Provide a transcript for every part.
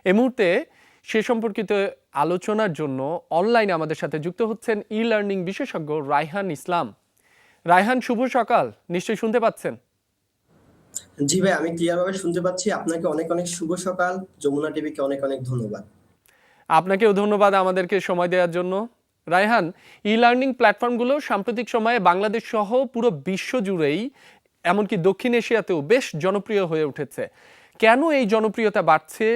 এই মুহূর্তে সে সম্পর্কিত আলোচনার জন্য অনলাইনে আমাদের সাথে যুক্ত হচ্ছেন ই-লার্নিং বিশেষজ্ঞ রায়হান ইসলাম। রায়হান, শুভ সকাল। নিশ্চয়ই শুনতে পাচ্ছেন? জি ভাই, আমি ক্লিয়ার ভাবে শুনতে পাচ্ছি। আপনাকে অনেক অনেক শুভ সকাল। যমুনা টিভিকে অনেক অনেক ধন্যবাদ। আপনাকেও ধন্যবাদ আমাদেরকে সময় দেওয়ার জন্য। রায়হান, ই-লার্নিং প্ল্যাটফর্মগুলো সাম্প্রতিক সময়ে বাংলাদেশ সহ পুরো বিশ্ব জুড়েই, এমনকি দক্ষিণ এশিয়াতেও বেশ জনপ্রিয় হয়ে উঠেছে। কেন এই জনপ্রিয়তা বাড়ছে?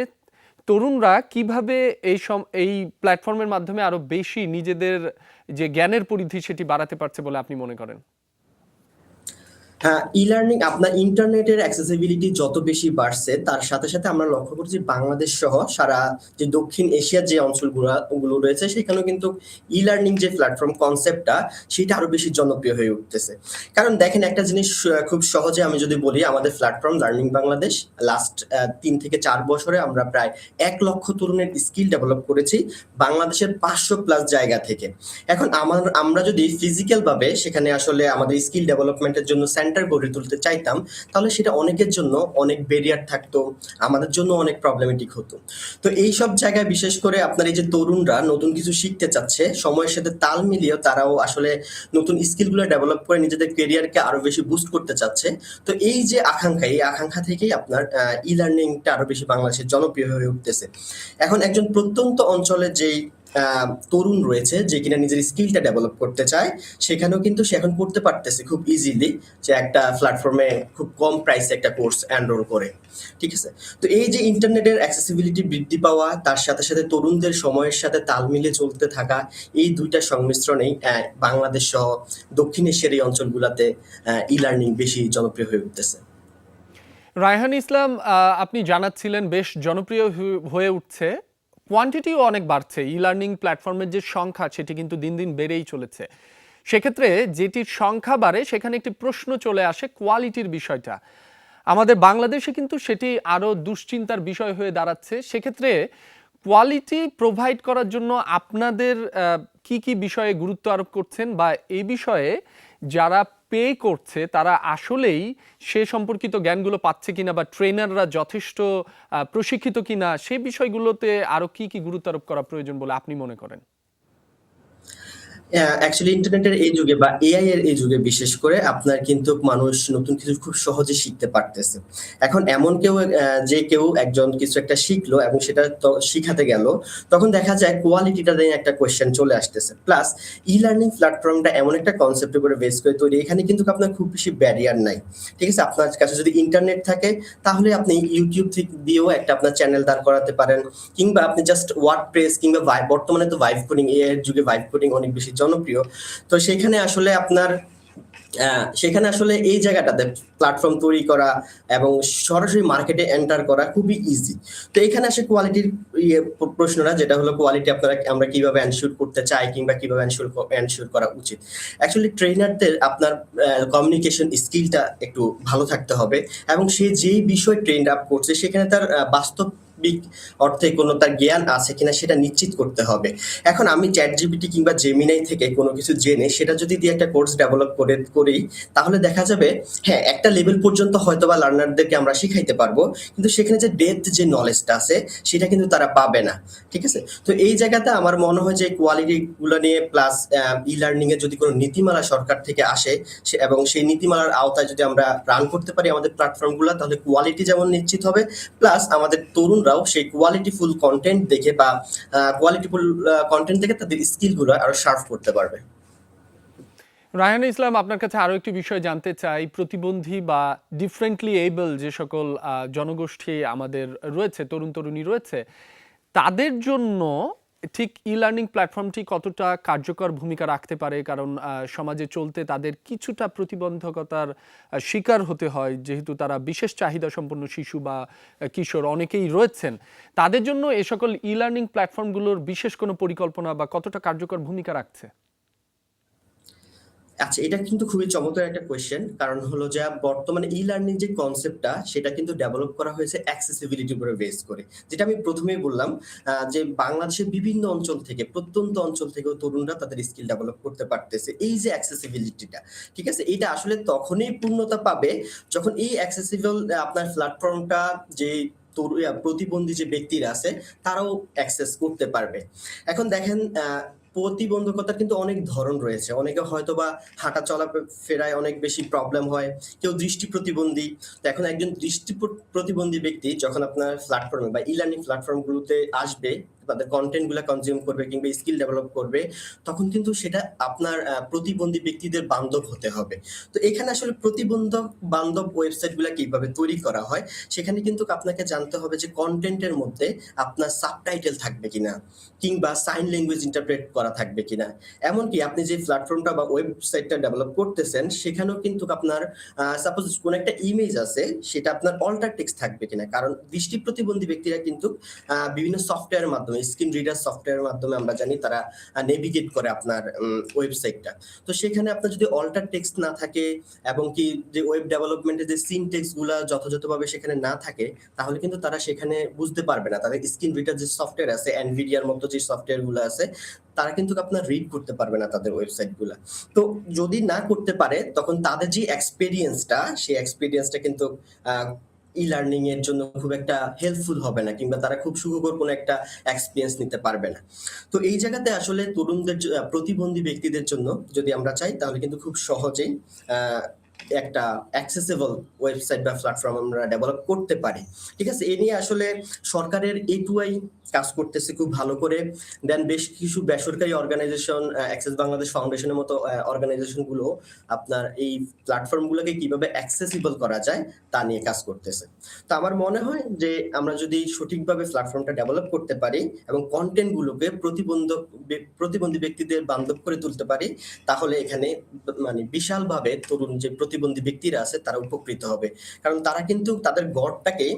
তরুণরা কিভাবে এই প্ল্যাটফর্মের মাধ্যমে আরো বেশি নিজেদের যে জ্ঞানের পরিধি সেটি বাড়াতে পারছে বলে আপনি মনে করেন? হ্যাঁ, ই-লার্নিং আপনার ইন্টারনেটের অ্যাক্সেসিবিলিটি যত বেশি বাড়ছে তার সাথে সাথে আমরা লক্ষ্য করছি বাংলাদেশ সহ সারা যে দক্ষিণ এশিয়ার যে অঞ্চলগুলো রয়েছে সেখানেও কিন্তু ই-লার্নিং যে প্ল্যাটফর্ম কনসেপ্টটা সেটা আরো বেশি জনপ্রিয় হয়ে উঠতেছে। কারণ দেখেন, একটা জিনিস খুব সহজে আমি যদি বলি, আমাদের প্ল্যাটফর্ম লার্নিং বাংলাদেশ লাস্ট 3 থেকে 4 বছরে আমরা প্রায় 1 লক্ষ তরুণের স্কিল ডেভেলপ করেছি বাংলাদেশের 500+ জায়গা থেকে। এখন আমরা যদি ফিজিক্যাল ভাবে সেখানে আসলে আমাদের স্কিল ডেভেলপমেন্টের জন্য সেন্টার গড়ে তুলতে চাইতাম, তাহলে সেটা অনেকের জন্য অনেক ব্যারিয়ার থাকতো, আমাদের জন্য অনেক প্রবলেমেটিক হতো। তো এই সব জায়গায় বিশেষ করে আপনার এই যে তরুণরা নতুন কিছু শিখতে চাচ্ছে, সময়ের সাথে তাল মিলিয়ে তারাও আসলে নতুন স্কিলগুলো ডেভেলপ করে নিজেদের ক্যারিয়ারকে আরো বেশি বুস্ট করতে চাচ্ছে। তো এই যে আকাঙ্ক্ষা, এই আকাঙ্ক্ষা থেকেই আপনার ই লার্নিংটা আরো বেশি বাংলাদেশে জনপ্রিয় হয়ে উঠতেছে। এখন একজন প্রত্যন্ত অঞ্চলে যেই তরুণ রয়েছে যে কিনা নিজের স্কিলটা ডেভেলপ করতে চায়, সেখানেও কিন্তু সে এখন করতে পারতেছে খুব ইজিলি, যে একটা প্ল্যাটফর্মে খুব কম প্রাইসে একটা কোর্স এনরোল করে। ঠিক আছে? তো এই যে ইন্টারনেটের অ্যাক্সেসিবিলিটি বৃদ্ধি পাওয়া, তার সাথে সাথে তরুণদের সময়ের সাথে তাল মিলিয়ে চলতে থাকা, এই দুইটা সংমিশ্রণেই বাংলাদেশ সহ দক্ষিণ এশিয়ার এই অঞ্চলগুলোতে ই লার্নিং বেশি জনপ্রিয় হয়ে উঠতেছে। রায়হান ইসলাম, আপনি জানাচ্ছিলেন বেশ জনপ্রিয় হয়ে উঠছে, কোয়ান্টিটিও অনেক বাড়ছে। ই লার্নিং প্ল্যাটফর্মের যে সংখ্যা সেটি কিন্তু দিন দিন বেড়েই চলেছে। সেক্ষেত্রে যেটির সংখ্যা বাড়ে সেখানে একটি প্রশ্ন চলে আসে, কোয়ালিটির বিষয়টা। আমাদের বাংলাদেশে কিন্তু সেটি আরও দুশ্চিন্তার বিষয় হয়ে দাঁড়াচ্ছে। সেক্ষেত্রে কোয়ালিটি প্রোভাইড করার জন্য আপনাদের কি কি বিষয়ে গুরুত্ব আরোপ করছেন, বা এই বিষয়ে যারা পে করছে তারা আসলেই সে সম্পর্কিত জ্ঞানগুলো পাচ্ছে কিনা, বা ট্রেনাররা যথেষ্ট প্রশিক্ষিত কিনা, সেই বিষয়গুলোতে আরো কি কি গুরুত্ব আরোপ করা প্রয়োজন বলে আপনি মনে করেন? অ্যাকচুয়ালি ইন্টারনেটের এই যুগে বা এআই এর এই যুগে বিশেষ করে আপনার কিন্তু মানুষ নতুন কিছু খুব সহজে শিখতে পারতেছে। এখন এমন যে কেউ একজন কিছু একটা শিখলো এবং সেটা শিখাতে গেল, তখন দেখা যায় কোয়ালিটিটা নিয়ে একটা কোয়েশ্চেন চলে আসতেছে। প্লাস ই লার্নিং প্ল্যাটফর্মটা এমন একটা কনসেপ্টের উপরে বেস করে তৈরি, এখানে কিন্তু আপনার খুব বেশি ব্যারিয়ার নাই। ঠিক আছে? আপনার কাছে যদি ইন্টারনেট থাকে তাহলে আপনি ইউটিউব থেকে দিয়েও একটা আপনার চ্যানেল দাঁড় করাতে পারেন, কিংবা আপনি জাস্ট ওয়ার্ডপ্রেস কিংবা বর্তমানে তো ভাইব কোডিং, এআই এর যুগে ভাইব কোডিং অনেক বেশি জনপ্রিয়। তো সেখানে আসলে এই জায়গাটাতে প্ল্যাটফর্ম তৈরি করা এবং সরাসরি মার্কেটে এন্টার করা খুবই ইজি। তো এখানে আসে কোয়ালিটির প্রশ্নটা, যেটা হলো কোয়ালিটি আমরা কিভাবে এনশিওর করতে চাই কিংবা কিভাবে এনশিওর করা উচিত। অ্যাকচুয়ালি ট্রেনারদের আপনার কমিউনিকেশন স্কিলটা একটু ভালো থাকতে হবে, এবং সে যেই বিষয় ট্রেন্ড আপ করছে সেখানে তার বাস্তব অর্থে কোনো তার জ্ঞান আছে কিনা সেটা নিশ্চিত করতে হবে। এখন আমি চ্যাট জিপিটি কিংবা জেমিনাই থেকে কোনো কিছু জেনে সেটা যদি দিয়ে একটা কোর্স ডেভেলপ করি, তাহলে দেখা যাবে হ্যাঁ, একটা লেভেল পর্যন্ত হয়তোবা লার্নারদেরকে আমরা শিখাইতে পারবো, কিন্তু সেখানে যে ডেপথ যে নলেজটা আছে সেটা কিন্তু তারা পাবে না। ঠিক আছে? তো এই জায়গাতে আমার মনে হয় যে কোয়ালিটি গুলো নিয়ে, প্লাস ই লার্নিং এর যদি কোনো নীতিমালা সরকার থেকে আসে এবং সেই নীতিমালার আওতায় যদি আমরা রান করতে পারি আমাদের প্ল্যাটফর্মগুলো, তাহলে কোয়ালিটি যেমন নিশ্চিত হবে, প্লাস আমাদের তরুণরাও সেই কোয়ালিটিফুল কন্টেন্ট দেখে বা তাদের স্কিলগুলো আরো শার্প করতে পারবে। রায়হান ইসলাম, আপনার কাছে আরো একটি বিষয় জানতে চাই। প্রতিবন্ধী বা ডিফারেন্টলি এবল যে সকল জনগোষ্ঠী আমাদের রয়েছে, তরুণ তরুণী রয়েছে, তাদের জন্য ঠিক ই লার্নিং প্ল্যাটফর্মটি কতটা কার্যকর ভূমিকা রাখতে পারে? কারণ সমাজে চলতে তাদের কিছুটা প্রতিবন্ধকতার শিকার হতে হয়, যেহেতু তারা বিশেষ চাহিদা সম্পন্ন শিশু বা কিশোর অনেকেই রয়েছেন। তাদের জন্য এ সকল ই লার্নিং প্ল্যাটফর্মগুলোর বিশেষ কোনো পরিকল্পনা বা কতটা কার্যকর ভূমিকা রাখছে? আচ্ছা, এটা কিন্তু খুবই চমৎকার একটা কোয়েশ্চেন। কারণ হলো যে বর্তমানে ই লার্নিং যে কনসেপ্টটা সেটা কিন্তু ডেভেলপ করা হয়েছে অ্যাক্সেসিবিলিটির উপরে বেস করে। যেটা আমি প্রথমেই বললাম, যে বাংলাদেশের বিভিন্ন অঞ্চল থেকে, প্রত্যন্ত অঞ্চল থেকেও তরুণরা তাদের স্কিল ডেভেলপ করতে পারতেছে। এই যে অ্যাক্সেসিবিলিটিটা, ঠিক আছে? এটা আসলে তখনই পূর্ণতা পাবে যখন এই অ্যাক্সেসিবল আপনার প্ল্যাটফর্মটা যে প্রতিবন্ধী যে ব্যক্তিরা আছে তারাও অ্যাক্সেস করতে পারবে। এখন দেখেন প্রতিবন্ধকতার কিন্তু অনেক ধরন রয়েছে। অনেকে হয়তোবা হাঁটা চলা ফেরায় অনেক বেশি প্রবলেম হয়, কেউ দৃষ্টি প্রতিবন্ধী। তো এখন একজন দৃষ্টি প্রতিবন্ধী ব্যক্তি যখন আপনার প্ল্যাটফর্মে বা ই লার্নিং প্ল্যাটফর্মগুলোতে আসবে, তাদের কন্টেন্ট গুলা কনজিউম করবে কিংবা স্কিল ডেভেলপ করবে, তখন কিন্তু সেটা আপনার প্রতিবন্ধী ব্যক্তিদের বান্ধব হতে হবে। তো এখানে আসলে প্রতিবন্ধক বান্ধব ওয়েবসাইট গুলা কিভাবে তৈরি করা হয়, সেখানে কিন্তু আপনাকে জানতে হবে যে কন্টেন্টের মধ্যে আপনার সাবটাইটেল থাকবে কিনা, কিংবা সাইন ল্যাঙ্গুয়েজ ইন্টারপ্রেট করা থাকবে কিনা। এমনকি আপনি যে প্ল্যাটফর্মটা বা ওয়েবসাইটটা ডেভেলপ করতেছেন সেখানেও কিন্তু আপনার সাপোজ কোন একটা ইমেজ আছে, সেটা আপনার অল্টার টেক্সট থাকবে কিনা। কারণ দৃষ্টি প্রতিবন্ধী ব্যক্তিরা কিন্তু বিভিন্ন সফটওয়্যারের মাধ্যমে, স্ক্রিন রিডার সফটওয়্যারের মাধ্যমে আমরা জানি তারা নেভিগেট করে আপনার ওয়েবসাইটটা। তো সেখানে আপনার যদি অল্টার টেক্সট না থাকে এবং কি যে ওয়েব ডেভেলপমেন্টের যে সিনটেক্স গুলা যথাযথভাবে সেখানে না থাকে, তাহলে কিন্তু তারা সেখানে বুঝতে পারবে না। তাদের স্ক্রিন রিডার যে সফটওয়্যার আছে, এনভিডিয়ার মতো যে সফটওয়্যার গুলো আছে, তারা কিন্তু আপনার রিড করতে পারবে না তাদের ওয়েবসাইট গুলা। তো যদি না করতে পারে, তখন তাদের যে এক্সপেরিয়েন্সটা, সেই এক্সপেরিয়েন্সটা কিন্তু ই লার্নিং এর জন্য খুব একটা হেল্পফুল হবে না, কিংবা তারা খুব সুখকর কোনো একটা এক্সপিরিয়েন্স নিতে পারবে না। তো এই জায়গাতে আসলে তরুণদের প্রতিবন্ধী ব্যক্তিদের জন্য যদি আমরা চাই, তাহলে কিন্তু খুব সহজেই একটা অ্যাক্সেসিবল ওয়েবসাইট বা প্ল্যাটফর্ম আমরা ডেভেলপ করতে পারি। ঠিক আছে, এ নিয়ে আসলে সরকারের A2I কাজ করতেছে খুব ভালো করে। দেন বেশ কিছু বেসরকারি অর্গানাইজেশন, অ্যাক্সেস বাংলাদেশ ফাউন্ডেশনের মতো অর্গানাইজেশন গুলো আপনার এই প্ল্যাটফর্ম গুলোকে কিভাবে অ্যাক্সেসিবল করা যায় তা নিয়ে কাজ করতেছে। তো আমার মনে হয় যে আমরা যদি সঠিকভাবে প্ল্যাটফর্মটা ডেভেলপ করতে পারি এবং কন্টেন্ট গুলোকে প্রতিবন্ধী ব্যক্তিদের বান্ধব করে তুলতে পারি, তাহলে এখানে মানে বিশালভাবে তরুণ যে প্রতিবন্ধী ব্যক্তিরা আছে তারা উপকৃত হবে। কারণ তারা কিন্তু তাদের গড়টাকে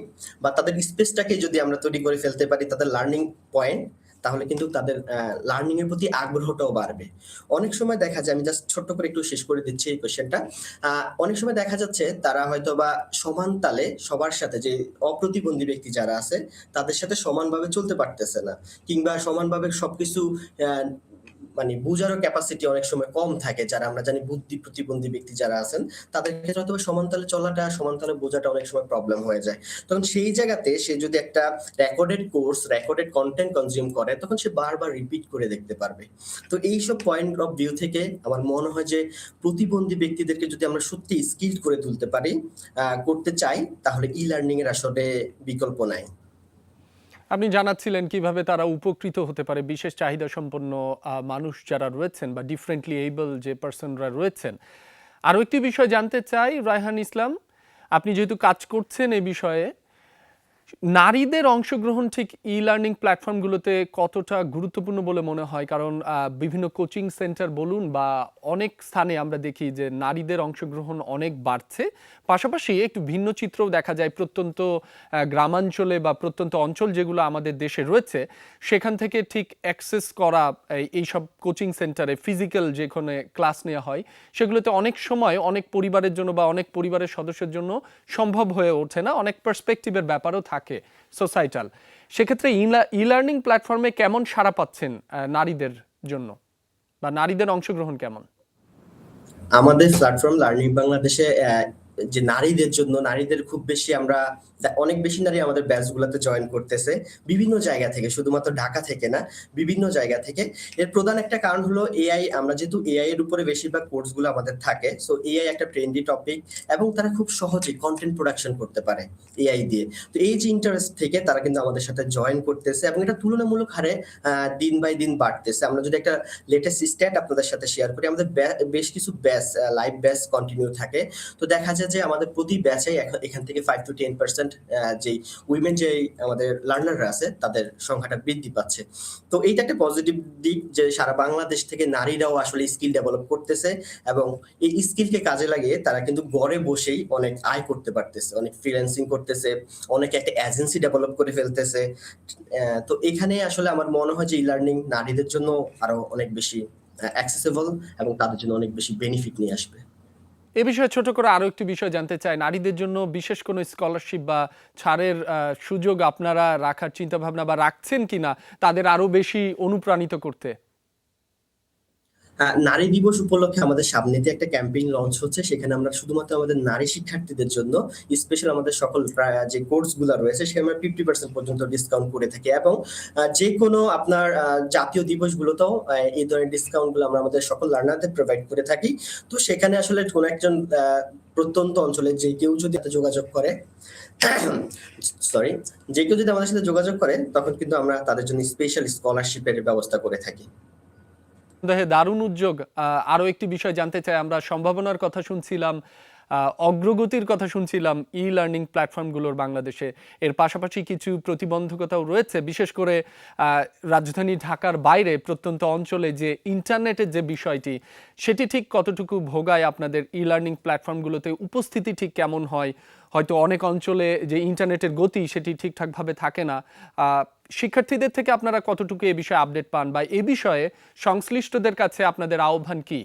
বা তাদের স্পেসটাকে যদি আমরা তৈরি করে ফেলতে পারি, তাদের লার্নিং পয়েন্ট, তাহলে কিন্তু তাদের লার্নিং এর প্রতি আগ্রহটাও বাড়বে। অনেক সময় দেখা যায়, আমি জাস্ট ছোট্ট করে একটু শেষ করে দিচ্ছি এই কোশ্চেনটা। অনেক সময় দেখা যাচ্ছে তারা হয়তো বা সমান তালে সবার সাথে, যে অপ্রতিবন্ধী ব্যক্তি যারা আছে তাদের সাথে সমানভাবে চলতে পারতেছে না, কিংবা সমানভাবে সবকিছু মানে বুঝারও ক্যাপাসিটি অনেক সময় কম থাকে। যারা আমরা জানি বুদ্ধি প্রতিবন্ধী ব্যক্তি যারা আছেন, তাদের ক্ষেত্রে হয়তো সমানতালে চলাটা, সমানতালে বোঝাটা অনেক সময় প্রবলেম হয়ে যায়। তখন সেই জায়গাতে সে যদি একটা recorded course, recorded content consume করে, তখন সে বারবার রিপিট করে দেখতে পারবে। তো এইসব পয়েন্ট অফ ভিউ থেকে আমার মনে হয় যে প্রতিবন্ধী ব্যক্তিদেরকে যদি আমরা সত্যি স্কিল করে তুলতে পারি, করতে চাই, তাহলে ই লার্নিং এর আসলে বিকল্প নাই। আপনি জানাচ্ছিলেন কিভাবে তারা উপকৃত হতে পারে, বিশেষ চাহিদা সম্পন্ন মানুষ যারা রয়েছেন বা ডিফারেন্টলি এবল যে পার্সনরা রয়েছেন। আরও একটি বিষয় জানতে চাই রায়হান ইসলাম, আপনি যেহেতু কাজ করছেন এই বিষয়ে, নারীদের অংশগ্রহণ ঠিক ই লার্নিং প্ল্যাটফর্মগুলোতে কতটা গুরুত্বপূর্ণ বলে মনে হয়? কারণ বিভিন্ন কোচিং সেন্টার বলুন বা অনেক স্থানে আমরা দেখি যে নারীদের অংশগ্রহণ অনেক বাড়ছে। পাশাপাশি একটু ভিন্ন চিত্রও দেখা যায় প্রত্যন্ত গ্রামাঞ্চলে বা প্রত্যন্ত অঞ্চল যেগুলো আমাদের দেশে রয়েছে, সেখান থেকে ঠিক অ্যাক্সেস করা এইসব কোচিং সেন্টারে ফিজিক্যাল যেখানে ক্লাস নেওয়া হয়, সেগুলোতে অনেক সময় অনেক পরিবারের জন্য বা অনেক পরিবারের সদস্যের জন্য সম্ভব হয়ে ওঠে না, অনেক পার্সপেক্টিভের ব্যাপারও থাকে সোসাইটাল। সেক্ষেত্রে ই লার্নিং প্ল্যাটফর্মে কেমন সাড়া পাচ্ছেন নারীদের জন্য, বা নারীদের অংশগ্রহণ কেমন? আমাদের প্ল্যাটফর্ম লার্নিং বাংলাদেশে যে নারীদের জন্য, নারীদের খুব বেশি আমরা অনেক বেশি নারী আমাদের ব্যাচ গুলাতে জয়েন করতেছে বিভিন্ন জায়গা থেকে, শুধুমাত্র ঢাকা থেকে না, বিভিন্ন জায়গা থেকে। এর প্রধান একটা কারণ হলো এআই। আমরা যেহেতু এআই এর উপরে বেশিরভাগ কোর্স গুলো আমাদের থাকে, সো এআই একটা ট্রেন্ডি টপিক এবং তারা খুব সহজে কন্টেন্ট প্রোডাকশন করতে পারে এআই দিয়ে। তো এই যে ইন্টারেস্ট থেকে তারা কিন্তু আমাদের সাথে জয়েন করতেছে এবং এটা তুলনামূলক হারে দিন বাই দিন বাড়তেছে। আমরা যদি একটা লেটেস্ট স্ট্যাট আপনাদের সাথে শেয়ার করি, আমাদের বেশ কিছু ব্যাচ, লাইভ ব্যাচ কন্টিনিউ থাকে। তো দেখা যায় যে আমাদের প্রতি ব্যাচে এখান থেকে 5 to 10% যে উইমেন যে আমাদের লার্নাররা আছে তাদের সংখ্যাটা বৃদ্ধি পাচ্ছে। তো এইটা একটা পজিটিভ দিক যে সারা বাংলাদেশ থেকে নারীরাও আসলে স্কিল ডেভেলপ করতেছে এবং এই স্কিলকে কাজে লাগিয়ে তারা কিন্তু ঘরে বসেই অনেক আয় করতে পারতেছে, অনেক ফ্রিল্যান্সিং করতেছে, অনেকে একটা এজেন্সি ডেভেলপ করে ফেলতেছে। তো এখানে আসলে আমার মনে হয় যে ই লার্নিং নারীদের জন্য আরো অনেক বেশি অ্যাক্সেসিবল এবং তাদের জন্য অনেক বেশি বেনিফিট নিয়ে আসবে। এ বিষয়ে ছোট করে আরো একটি বিষয় জানতে চাই, নারীদের জন্য বিশেষ কোনো স্কলারশিপ বা ছাড়ের সুযোগ আপনারা রাখার চিন্তা ভাবনা বা রাখছেন কিনা তাদের আরো বেশি অনুপ্রাণিত করতে? নারী দিবস উপলক্ষে আমাদের সামনেতে একটা ক্যাম্পেইন লঞ্চ হচ্ছে, সেখানে আমরা শুধুমাত্র আমাদের নারী শিক্ষার্থীদের জন্য স্পেশাল আমাদের সকল যে কোর্স গুলা রয়েছে সেখানে আমরা 50% পর্যন্ত ডিসকাউন্ট করে থাকি, এবং যে কোনো আপনার জাতীয় দিবস গুলোতেও এই ধরনের ডিসকাউন্ট গুলো আমরা আমাদের সকল লার্নারদের প্রোভাইড করে থাকি। তো সেখানে আসলে কোনো একজন প্রত্যন্ত অঞ্চলে যে কেউ যদি যোগাযোগ করে সরি যে কেউ যদি আমাদের সাথে যোগাযোগ করে তখন কিন্তু আমরা তাদের জন্য স্পেশাল স্কলারশিপের ব্যবস্থা করে থাকি। দারুণ উদ্যোগ। আরো একটি বিষয় জানতে চাই, আমরা সম্ভাবনার কথা শুনছিলাম, অগ্রগতির কথা শুনছিলাম ই লার্নিং প্ল্যাটফর্মগুলোর বাংলাদেশে। এর পাশাপাশি কিছু প্রতিবন্ধকতাও রয়েছে, বিশেষ করে রাজধানী ঢাকার বাইরে প্রত্যন্ত অঞ্চলে যে ইন্টারনেটের যে বিষয়টি, সেটি ঠিক কতটুকু ভোগায় আপনাদের ই লার্নিং প্ল্যাটফর্মগুলোতে, উপস্থিতি ঠিক কেমন হয়? হয়তো অনেক অঞ্চলে যে ইন্টারনেটের গতি সেটি ঠিকঠাকভাবে থাকে না। শিক্ষার্থীদের থেকে আপনারা কতটুকু এ বিষয়ে আপডেট পান, বা এ বিষয়ে সংশ্লিষ্টদের কাছে আপনাদের আহ্বান কি?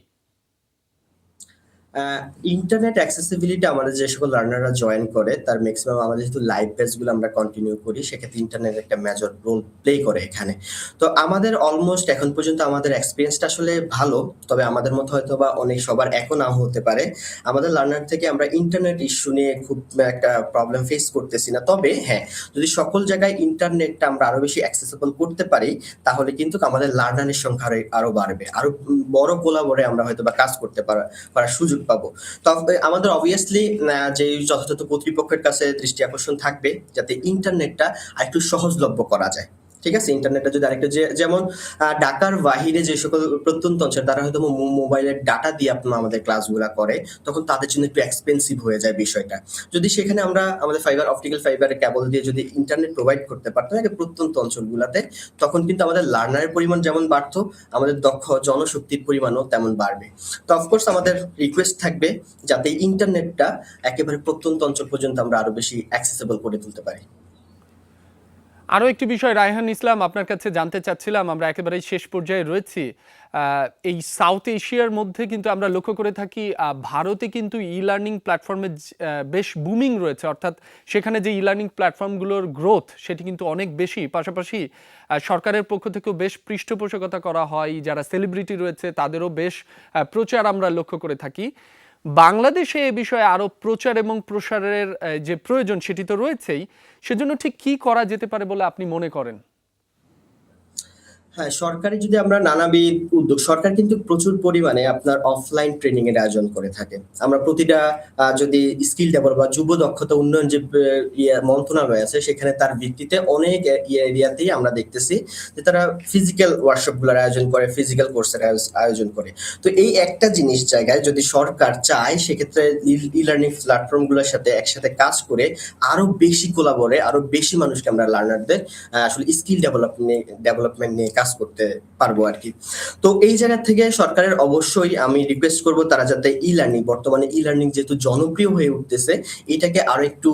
ইন্টারনেট অ্যাক্সেসিবিলিটি আমাদের যে সকল লার্নাররা জয়েন করে তার ম্যাক্সিমাম আমাদের যেহেতু লাইভ ব্যাচগুলো আমরা কন্টিনিউ করি, সেক্ষেত্রে ইন্টারনেট একটা মেজর রোল প্লে করে এখানে। তো আমাদের অলমোস্ট এখন পর্যন্ত আমাদের এক্সপিরিয়েন্সটা আসলে ভালো, তবে আমাদের মতো হয়তো বা অনেক সবার এখন নাও হতে পারে। আমাদের লার্নার থেকে আমরা ইন্টারনেট ইস্যু নিয়ে খুব একটা প্রবলেম ফেস করতেছি না। তবে হ্যাঁ, যদি সকল জায়গায় ইন্টারনেটটা আমরা আরো বেশি অ্যাক্সেসিবল করতে পারি তাহলে কিন্তু আমাদের লার্নারের সংখ্যা আরো বাড়বে, আরো বড় কোলাবরে আমরা হয়তো বা কাজ করতে পারার সুযোগ পাবো। তবে আমাদের অবভিয়াসলি যে যথাযথ কর্তৃপক্ষের কাছে দৃষ্টি আকর্ষণ থাকবে যাতে ইন্টারনেটটা আরেকটু সহজলভ্য করা যায়। ঠিক আছে, ইন্টারনেটটা যদি আরেকটা যেমন ঢাকার বাহিরে যে সকল প্রত্যন্ত অঞ্চল তারা হয়তো মোবাইলের ডাটা দিয়ে আপনার আমাদের ক্লাসগুলো করে, তখন তাদের জন্য একটু এক্সপেন্সিভ হয়ে যায় বিষয়টা। যদি সেখানে আমরা আমাদের অপটিক্যাল ফাইবারের কেবল দিয়ে যদি ইন্টারনেট প্রোভাইড করতে পারতাম প্রত্যন্ত অঞ্চলগুলোতে, তখন কিন্তু আমাদের লার্নারের পরিমাণ যেমন বাড়তো, আমাদের দক্ষ জনশক্তির পরিমাণও তেমন বাড়বে। তো অফকোর্স আমাদের রিকোয়েস্ট থাকবে যাতে ইন্টারনেটটা একেবারে প্রত্যন্ত অঞ্চল পর্যন্ত আমরা আরো বেশি অ্যাক্সেসিবল করে তুলতে পারি। আরও একটি বিষয় রায়হান ইসলাম, আপনার কাছে জানতে চাচ্ছিলাম, আমরা একেবারেই শেষ পর্যায়ে রয়েছি। এই সাউথ এশিয়ার মধ্যে কিন্তু আমরা লক্ষ্য করে থাকি ভারতে কিন্তু ই লার্নিং প্ল্যাটফর্মের বেশ বুমিং রয়েছে, অর্থাৎ সেখানে যে ই লার্নিং প্ল্যাটফর্মগুলোর গ্রোথ সেটি কিন্তু অনেক বেশি। পাশাপাশি সরকারের পক্ষ থেকেও বেশ পৃষ্ঠপোষকতা করা হয়, যারা সেলিব্রিটি রয়েছে তাদেরও বেশ প্রচার আমরা লক্ষ্য করে থাকি। বাংলাদেশে এ বিষয়ে আরো প্রচার এবং প্রসারের যে প্রয়োজন সেটি তো রয়েছেই, সেজন্য ঠিক কি করা যেতে পারে বলে আপনি মনে করেন? হ্যাঁ, সরকারি যদি আমরা নানাবিধ উদ্যোগ, সরকার কিন্তু প্রচুর পরিমাণে আপনার অফলাইন ট্রেনিং এর আয়োজন করে থাকে। আমরা প্রতিটা যদি স্কিল ডেভেলপ বা যুব দক্ষতা উন্নয়ন যে মন্ত্রণালয় আছে সেখানে তার ভিত্তিতে অনেক এরিয়াতেই আমরা দেখতেছি যে তারা ফিজিক্যাল ওয়ার্কশপ গুলোর আয়োজন করে, ফিজিক্যাল কোর্সের আয়োজন করে। তো এই একটা জিনিস জায়গায় যদি সরকার চায় সেক্ষেত্রে ই লার্নিং প্ল্যাটফর্ম গুলোর সাথে একসাথে কাজ করে আরো বেশি কোলাবরে আরো বেশি মানুষকে আমরা লার্নারদের আসলে স্কিল ডেভেলপমেন্ট নিয়ে কাজ করতে পারবো আর কি। তো এই জায়গা থেকে সরকারের অবশ্যই আমি রিকোয়েস্ট করব তারা যাতে ই লার্নিং, বর্তমানে ই লার্নিং যেহেতু জনপ্রিয় হয়ে উঠতেছে, এটাকে আরো একটু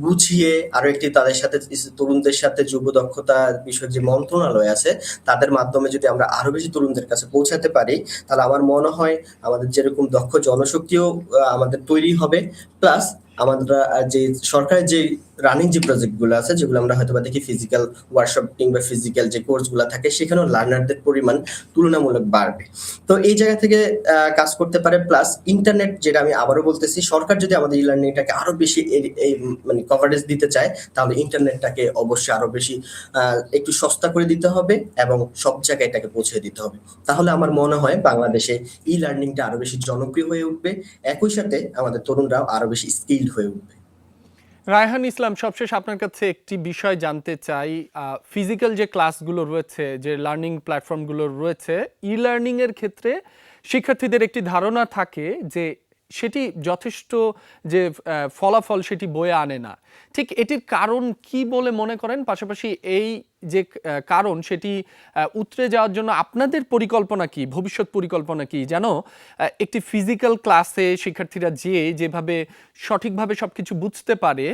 গুছিয়ে আরো একটি তাদের সাথে তরুণদের সাথে যুব দক্ষতা বিষয়ক যে মন্ত্রণালয় আছে তাদের মাধ্যমে যদি আমরা আরো বেশি তরুণদের কাছে পৌঁছাতে পারি, তাহলে আমার মনে হয় আমাদের যেরকম দক্ষ জনশক্তিও আমাদের তৈরি হবে, প্লাস আমাদের যে সরকারের যে রানিং যে প্রজেক্ট গুলো আছে যেগুলো আমরা হয়তো দেখি ফিজিক্যাল ওয়ার্কশপ কিংবা ফিজিক্যাল যে কোর্স গুলো থাকে সেখানেও লার্নারদের পরিমাণ তুলনামূলক বাড়বে। তো এই জায়গা থেকে কাজ করতে পারে। প্লাস ইন্টারনেট, যেটা আমি আবারও বলতেছি, সরকার যদি আমাদের ই লার্নিংটাকে আরো বেশি মানে কভারেজ দিতে চায় তাহলে ইন্টারনেটটাকে অবশ্যই আরো বেশি একটু সস্তা করে দিতে হবে এবং সব জায়গায় এটাকে পৌঁছে দিতে হবে। তাহলে আমার মনে হয় বাংলাদেশে ই লার্নিংটা আরো বেশি জনপ্রিয় হয়ে উঠবে, একই সাথে আমাদের তরুণরাও আরো বেশি স্কিলড হয়ে উঠবে। রায়হান ইসলাম, সবশেষ আপনার কাছে একটি বিষয় জানতে চাই। ফিজিক্যাল যে ক্লাসগুলো রয়েছে, যে লার্নিং প্ল্যাটফর্মগুলো রয়েছে, ই লার্নিং এর ক্ষেত্রে শিক্ষার্থীদের একটি ধারণা থাকে যে সেটি যথেষ্ট যে ফলাফল সেটি বয়ে আনে না। ঠিক এটির কারণ কি বলে মনে করেন? পাশাপাশি এই যে কারণ সেটি উতরে যাওয়ার জন্য আপনাদের পরিকল্পনা কি, ভবিষ্যৎ পরিকল্পনা কি, যেন একটি ফিজিক্যাল ক্লাসে শিক্ষার্থীরা যেভাবে সঠিকভাবে সবকিছু বুঝতে পারে?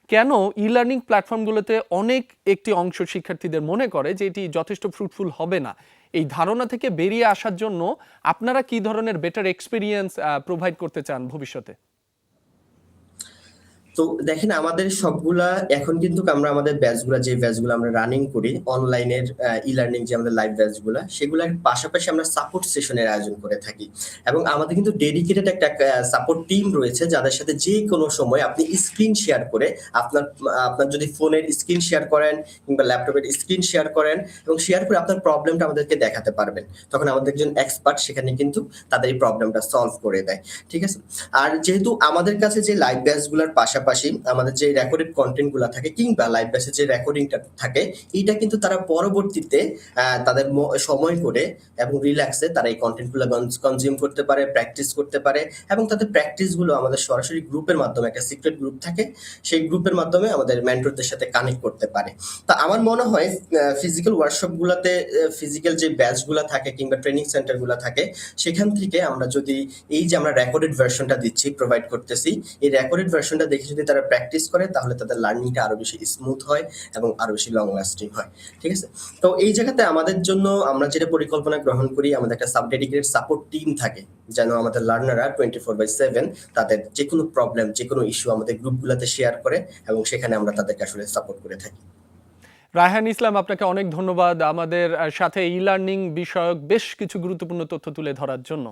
কেন ই লার্নিং প্ল্যাটফর্মগুলোতে অনেক একটি অংশ শিক্ষার্থীদের মনে করে যে এটি যথেষ্ট ফ্রুটফুল হবে না? এই ধারণা থেকে বেরিয়ে আসার জন্য আপনারা কি ধরনের বেটার এক্সপিরিয়েন্স প্রোভাইড করতে চান ভবিষ্যতে? তো দেখেন আমাদের সবগুলা এখন কিন্তু আমরা আমাদের ব্যাচগুলা যে ব্যাচগুলো আমরা রানিং করি অনলাইনের ই লার্নিং যে আমাদের লাইভ ব্যাচগুলা সেগুলোর পাশাপাশি আমরা সাপোর্ট সেশনের আয়োজন করে থাকি এবং আমাদের কিন্তু ডেডিকেটেড একটা সাপোর্ট টিম রয়েছে যাদের সাথে যে কোনো সময় আপনি স্ক্রিন শেয়ার করে আপনার আপনার যদি ফোনের স্ক্রিন শেয়ার করেন কিংবা ল্যাপটপের স্ক্রিন শেয়ার করেন এবং শেয়ার করে আপনার প্রবলেমটা আমাদেরকে দেখাতে পারবেন, তখন আমাদের একজন এক্সপার্ট সেখানে কিন্তু তাদের এই প্রবলেমটা সলভ করে দেয়। ঠিক আছে। আর যেহেতু আমাদের কাছে যে লাইভ ব্যাচগুলোর পাশাপাশি আমাদের যে রেকর্ডেড কন্টেন্ট গুলা থাকে কিংবা লাইভ ব্যাচের যে রেকর্ডিংটা থাকে এইটা কিন্তু তারা পরবর্তীতে তাদের সময় করে এবং রিল্যাক্সে তারা এই কন্টেন্ট গুলো কনজিউম করতে পারে, প্র্যাকটিস করতে পারে এবং তাদের প্র্যাকটিস গুলো আমাদের সরাসরি গ্রুপের মাধ্যমে, একটা সিক্রেট গ্রুপ থাকে সেই গ্রুপের মাধ্যমে আমাদের মেন্টরদের সাথে কানেক্ট করতে পারে। তা আমার মনে হয় ফিজিক্যাল ওয়ার্কশপ গুলাতে, ফিজিক্যাল যে ব্যাচ গুলা থাকে কিংবা ট্রেনিং সেন্টার গুলা থাকে সেখান থেকে আমরা যদি এই যে আমরা রেকর্ডেড ভার্সনটা দিচ্ছি, প্রোভাইড করতেছি, এই রেকর্ডেড ভার্সনটা দেখে যদি তারা প্র্যাকটিস করে তাহলে তাদের লার্নিংটা আরো বেশি স্মুথ হয় এবং আরো বেশি লং লাস্টিং হয়। ঠিক আছে। তো এই জায়গাতে আমাদের জন্য আমরা যেটা পরিকল্পনা গ্রহণ করি, আমাদের একটা সাব ডেডিকেটেড সাপোর্ট টিম থাকে যেন আমাদের লার্নাররা 24/7 তাদের যে কোনো প্রবলেম, যে কোনো ইস্যু আমাদের গ্রুপগুলোতে শেয়ার করে এবং সেখানে আমরা তাদেরকে আসলে সাপোর্ট করে থাকি। রায়হান ইসলাম, আপনাকে অনেক ধন্যবাদ আমাদের সাথে ই লার্নিং বিষয়ক বেশ কিছু গুরুত্বপূর্ণ তথ্য তুলে ধরার জন্য।